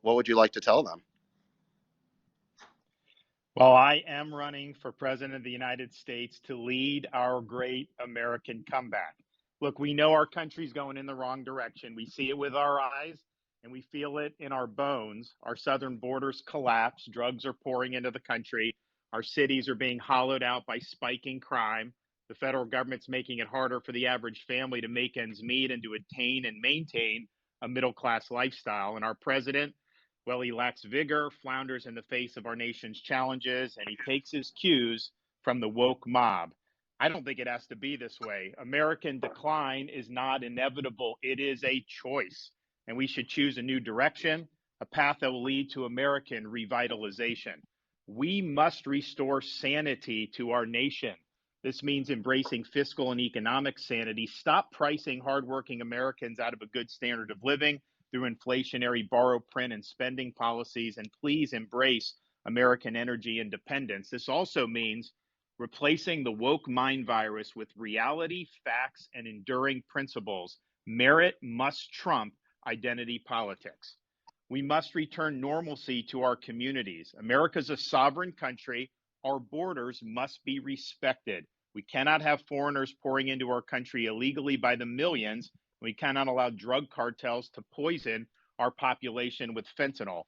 what would you like to tell them? Well, I am running for president of the United States to lead our great American comeback. Look, we know our country's going in the wrong direction. We see it with our eyes and we feel it in our bones. Our southern borders collapse. Drugs are pouring into the country. Our cities are being hollowed out by spiking crime. The federal government's making it harder for the average family to make ends meet and to attain and maintain a middle class lifestyle. And our president, well, he lacks vigor, flounders in the face of our nation's challenges, and he takes his cues from the woke mob. I don't think it has to be this way. American decline is not inevitable, it is a choice. And we should choose a new direction, a path that will lead to American revitalization. We must restore sanity to our nation. This means embracing fiscal and economic sanity. Stop pricing hardworking Americans out of a good standard of living through inflationary borrow, print, and spending policies, and please embrace American energy independence. This also means replacing the woke mind virus with reality, facts, and enduring principles. Merit must trump identity politics. We must return normalcy to our communities. America's a sovereign country. Our borders must be respected. We cannot have foreigners pouring into our country illegally by the millions. We cannot allow drug cartels to poison our population with fentanyl.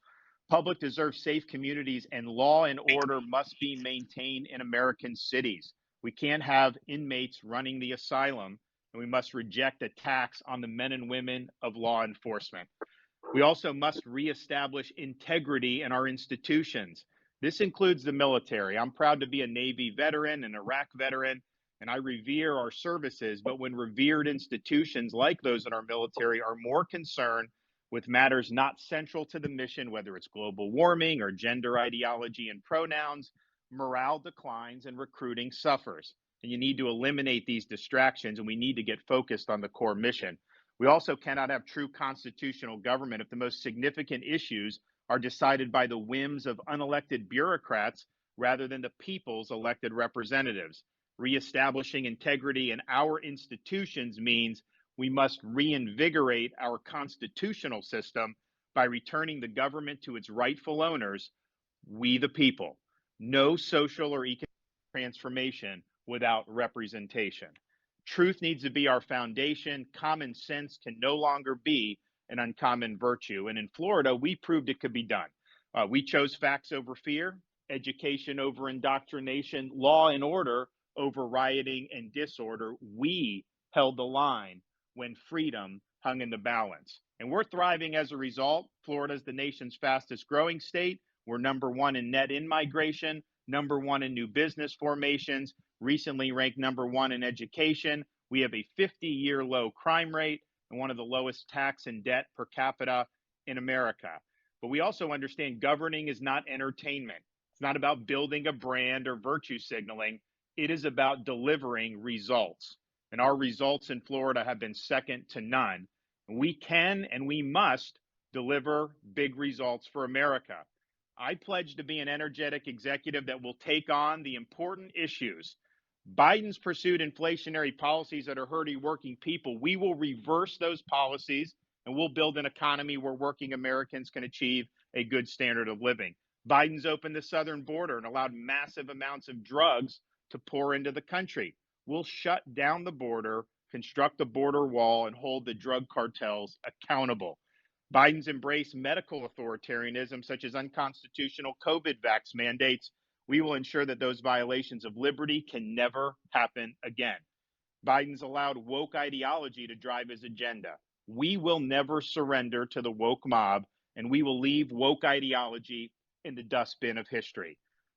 Public deserves safe communities, and law and order must be maintained in American cities. We can't have inmates running the asylum, and we must reject attacks on the men and women of law enforcement. We also must reestablish integrity in our institutions. This includes the military. I'm proud to be a Navy veteran, an Iraq veteran, and I revere our services, but when revered institutions like those in our military are more concerned with matters not central to the mission, whether it's global warming or gender ideology and pronouns, morale declines and recruiting suffers. And you need to eliminate these distractions, and we need to get focused on the core mission. We also cannot have true constitutional government if the most significant issues are decided by the whims of unelected bureaucrats rather than the people's elected representatives. Reestablishing integrity in our institutions means we must reinvigorate our constitutional system by returning the government to its rightful owners, we the people. No social or economic transformation without representation. Truth needs to be our foundation. Common sense can no longer be an uncommon virtue. And in Florida, we proved it could be done. We chose facts over fear, education over indoctrination, law and order over rioting and disorder. We held the line when freedom hung in the balance. And we're thriving as a result. Florida is the nation's fastest growing state. We're number one in net in-migration, number one in new business formations, recently ranked number one in education. We have a 50-year low crime rate and one of the lowest tax and debt per capita in America. But we also understand governing is not entertainment. It's not about building a brand or virtue signaling. It is about delivering results. And our results in Florida have been second to none. We can and we must deliver big results for America. I pledge to be an energetic executive that will take on the important issues. Biden's pursued inflationary policies that are hurting working people. We will reverse those policies and we'll build an economy where working Americans can achieve a good standard of living. Biden's opened the southern border and allowed massive amounts of drugs to pour into the country. We'll shut down the border, construct a border wall, and hold the drug cartels accountable. Biden's embraced medical authoritarianism, such as unconstitutional COVID vax mandates. We will ensure that those violations of liberty can never happen again. Biden's allowed woke ideology to drive his agenda. We will never surrender to the woke mob, and we will leave woke ideology in the dustbin of history.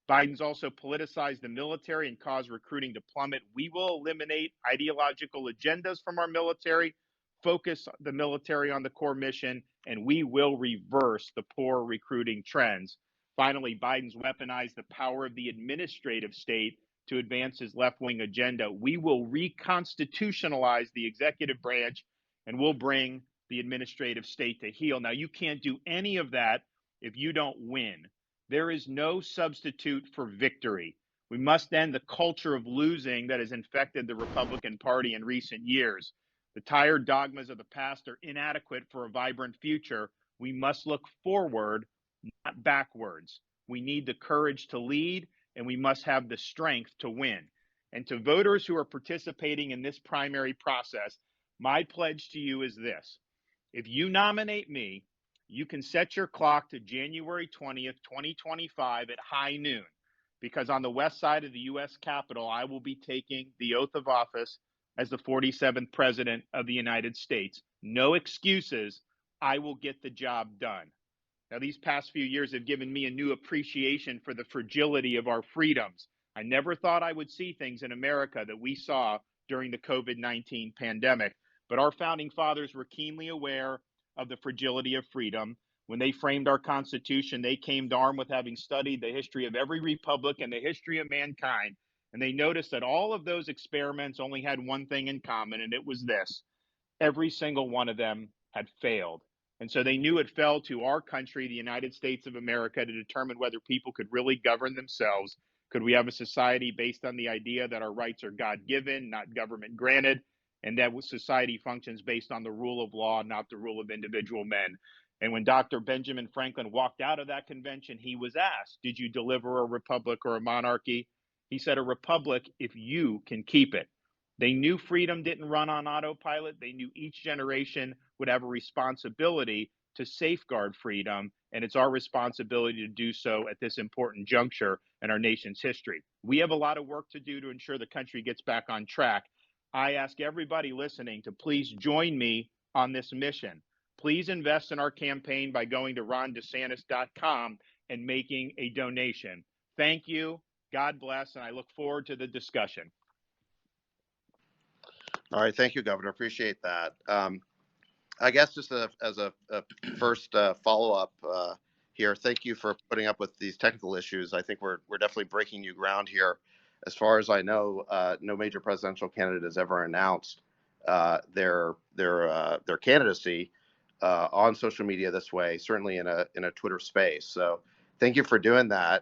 Biden's also politicized the military and caused recruiting to plummet. We will eliminate ideological agendas from our military, focus the military on the core mission, and we will reverse the poor recruiting trends. Finally, Biden's weaponized the power of the administrative state to advance his left-wing agenda. We will reconstitutionalize the executive branch, and we'll bring the administrative state to heel. Now, you can't do any of that if you don't win. There is no substitute for victory. We must end the culture of losing that has infected the Republican Party in recent years. The tired dogmas of the past are inadequate for a vibrant future. We must look forward, not backwards. We need the courage to lead, and we must have the strength to win. And to voters who are participating in this primary process, my pledge to you is this: if you nominate me, you can set your clock to January 20th, 2025 at high noon, because on the west side of the U.S. Capitol, I will be taking the oath of office as the 47th President of the United States. No excuses. I will get the job done. Now, these past few years have given me a new appreciation for the fragility of our freedoms. I never thought I would see things in America that we saw during the COVID-19 pandemic, but our founding fathers were keenly aware of the fragility of freedom. When they framed our Constitution, they came armed with having studied the history of every republic and the history of mankind. And they noticed that all of those experiments only had one thing in common, and it was this: every single one of them had failed. And so they knew it fell to our country, the United States of America, to determine whether people could really govern themselves. Could we have a society based on the idea that our rights are God given, not government granted, and that society functions based on the rule of law, not the rule of individual men? And when Dr. Benjamin Franklin walked out of that convention, he was asked, did you deliver a republic or a monarchy? He said, a republic if you can keep it. They knew freedom didn't run on autopilot. They knew each generation would have a responsibility to safeguard freedom, and it's our responsibility to do so at this important juncture in our nation's history. We have a lot of work to do to ensure the country gets back on track. I ask everybody listening to please join me on this mission. Please invest in our campaign by going to rondesantis.com and making a donation. Thank you. God bless, and I look forward to the discussion. All right, thank you, Governor. Appreciate that. I guess just as a first follow-up here, thank you for putting up with these technical issues. I think we're definitely breaking new ground here. As far as I know, no major presidential candidate has ever announced their candidacy on social media this way, certainly in a Twitter space. So thank you for doing that.